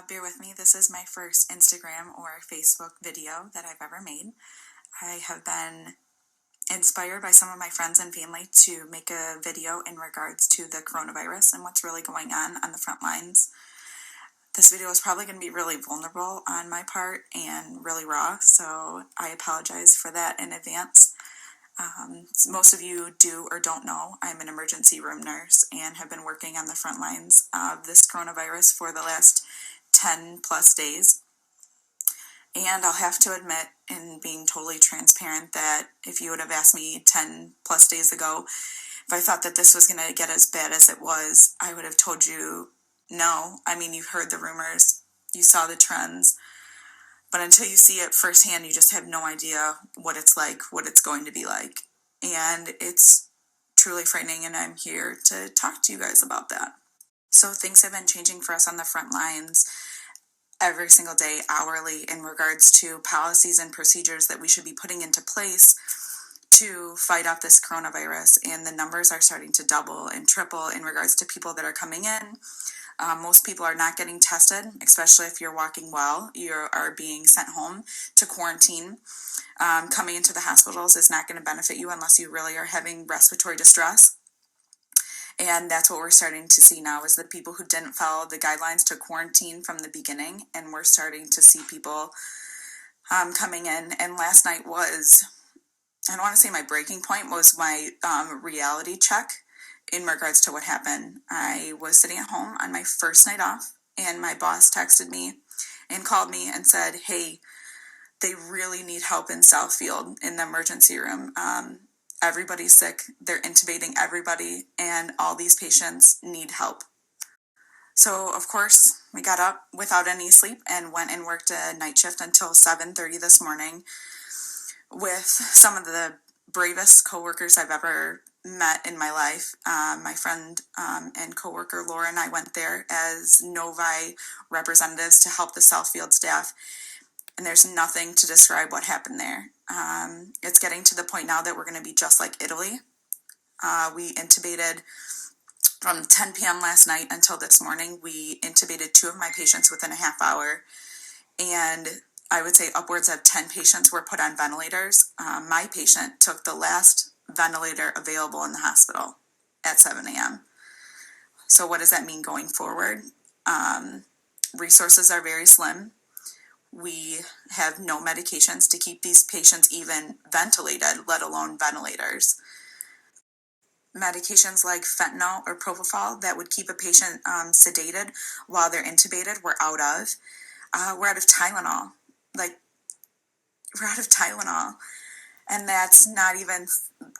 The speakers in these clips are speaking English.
Bear with me, this is my first Instagram or Facebook video that I've ever made. I have been inspired by some of my friends and family to make a video in regards to the coronavirus and what's really going on the front lines. This video is probably going to be really vulnerable on my part and really raw, so I apologize for that in advance. Most of you do or don't know, I'm an emergency room nurse and have been working on the front lines of this coronavirus for the last 10 plus days. And I'll have to admit, in being totally transparent, that if you would have asked me 10 plus days ago if I thought that this was going to get as bad as it was, I would have told you no. I mean, you've heard the rumors, you saw the trends, but until you see it firsthand, you just have no idea what it's like, what it's going to be like. And it's truly frightening, and I'm here to talk to you guys about that. So things have been changing for us on the front lines every single day, hourly, in regards to policies and procedures that we should be putting into place to fight off this coronavirus. And the numbers are starting to double and triple in regards to people that are coming in. Most people are not getting tested, especially if you're walking well. You are being sent home to quarantine. Coming into the hospitals is not going to benefit you unless you really are having respiratory distress. And that's what we're starting to see now, is the people who didn't follow the guidelines to quarantine from the beginning. And we're starting to see people coming in. And last night was, I don't want to say my breaking point, was my reality check in regards to what happened. I was sitting at home on my first night off, and my boss texted me and called me and said, hey, they really need help in Southfield in the emergency room. Everybody's sick, they're intubating everybody, and all these patients need help. So, of course, we got up without any sleep and went and worked a night shift until 7:30 this morning with some of the bravest coworkers I've ever met in my life. My friend and coworker Laura and I went there as Novi representatives to help the Southfield staff. And there's nothing to describe what happened there. It's getting to the point now that we're going to be just like Italy. We intubated from 10 p.m. last night until this morning. We intubated 2 of my patients within a half hour. And I would say upwards of 10 patients were put on ventilators. My patient took the last ventilator available in the hospital at 7 a.m. So what does that mean going forward? Resources are very slim. We have no medications to keep these patients even ventilated, let alone ventilators. Medications like fentanyl or propofol that would keep a patient sedated while they're intubated, we're out of. We're out of Tylenol. We're out of Tylenol. And that's not even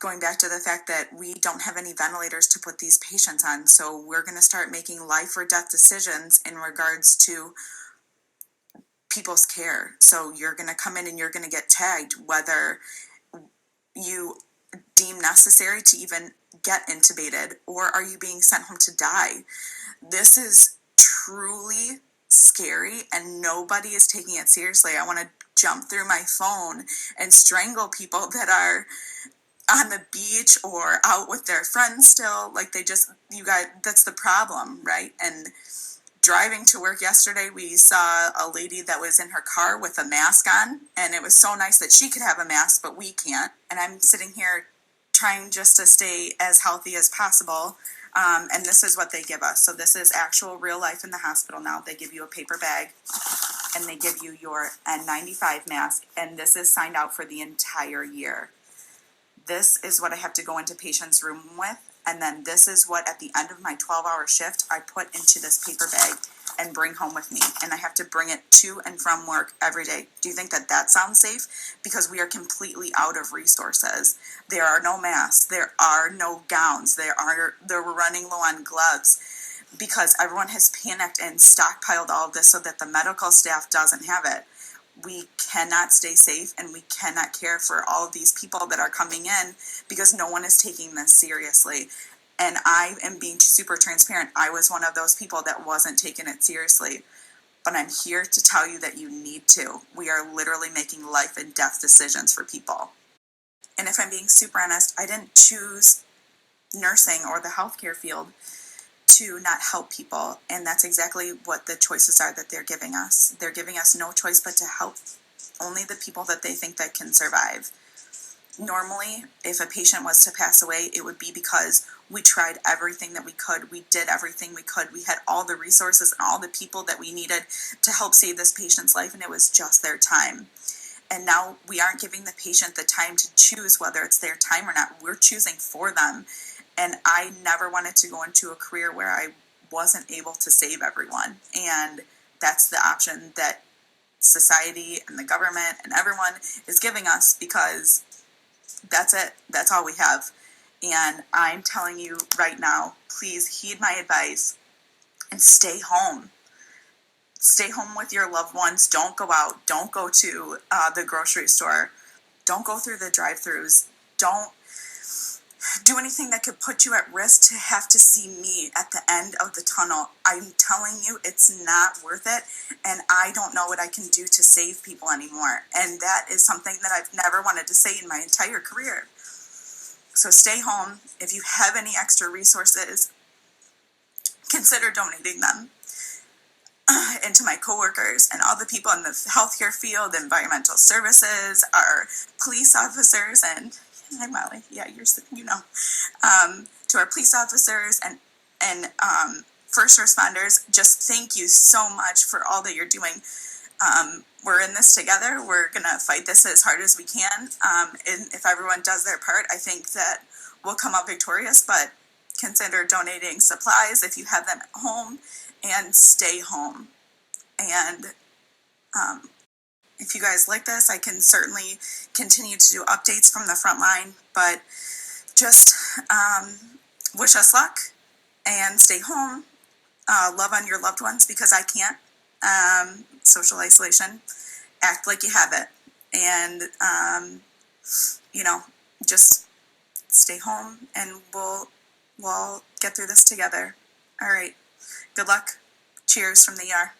going back to the fact that we don't have any ventilators to put these patients on. So we're going to start making life or death decisions in regards to people's care. So you're going to come in and you're going to get tagged whether you deem necessary to even get intubated, or are you being sent home to die? This is truly scary, and nobody is taking it seriously. I want to jump through my phone and strangle people that are on the beach or out with their friends still. You guys, that's the problem, right? And driving to work yesterday, we saw a lady that was in her car with a mask on, and it was so nice that she could have a mask, but we can't. And I'm sitting here trying just to stay as healthy as possible, and this is what they give us. So this is actual real life in the hospital now. They give you a paper bag, and they give you your N95 mask, and this is signed out for the entire year. This is what I have to go into patients' room with. And then this is what, at the end of my 12-hour shift, I put into this paper bag and bring home with me. And I have to bring it to and from work every day. Do you think that that sounds safe? Because we are completely out of resources. There are no masks. There are no gowns. We're running low on gloves because everyone has panicked and stockpiled all of this so that the medical staff doesn't have it. We cannot stay safe, and we cannot care for all of these people that are coming in because no one is taking this seriously. And I am being super transparent. I was one of those people that wasn't taking it seriously. But I'm here to tell you that you need to. We are literally making life and death decisions for people. And if I'm being super honest, I didn't choose nursing or the healthcare field to not help people, and that's exactly what the choices are that they're giving us. They're giving us no choice but to help only the people that they think that can survive. Normally, if a patient was to pass away, it would be because we tried everything that we could. We did everything we could. We had all the resources and all the people that we needed to help save this patient's life, and it was just their time. And now we aren't giving the patient the time to choose whether it's their time or not. We're choosing for them. And I never wanted to go into a career where I wasn't able to save everyone. And that's the option that society and the government and everyone is giving us, because that's it. That's all we have. And I'm telling you right now, please heed my advice and stay home. Stay home with your loved ones. Don't go out. Don't go to the grocery store. Don't go through the drive-thrus. Don't do anything that could put you at risk to have to see me at the end of the tunnel. I'm telling you, it's not worth it, and I don't know what I can do to save people anymore. And that is something that I've never wanted to say in my entire career. So stay home. If you have any extra resources, consider donating them and to my coworkers and all the people in the healthcare field, environmental services, our police officers, and hi Molly, yeah, you know, to our police officers and first responders. Just thank you so much for all that you're doing. We're in this together. We're gonna fight this as hard as we can. And if everyone does their part, I think that we'll come out victorious. But consider donating supplies if you have them at home, and stay home. And if you guys like this, I can certainly continue to do updates from the front line, but just wish us luck and stay home. Love on your loved ones, because I can't. Social isolation. Act like you have it. And, just stay home, and we'll get through this together. All right. Good luck. Cheers from the ER.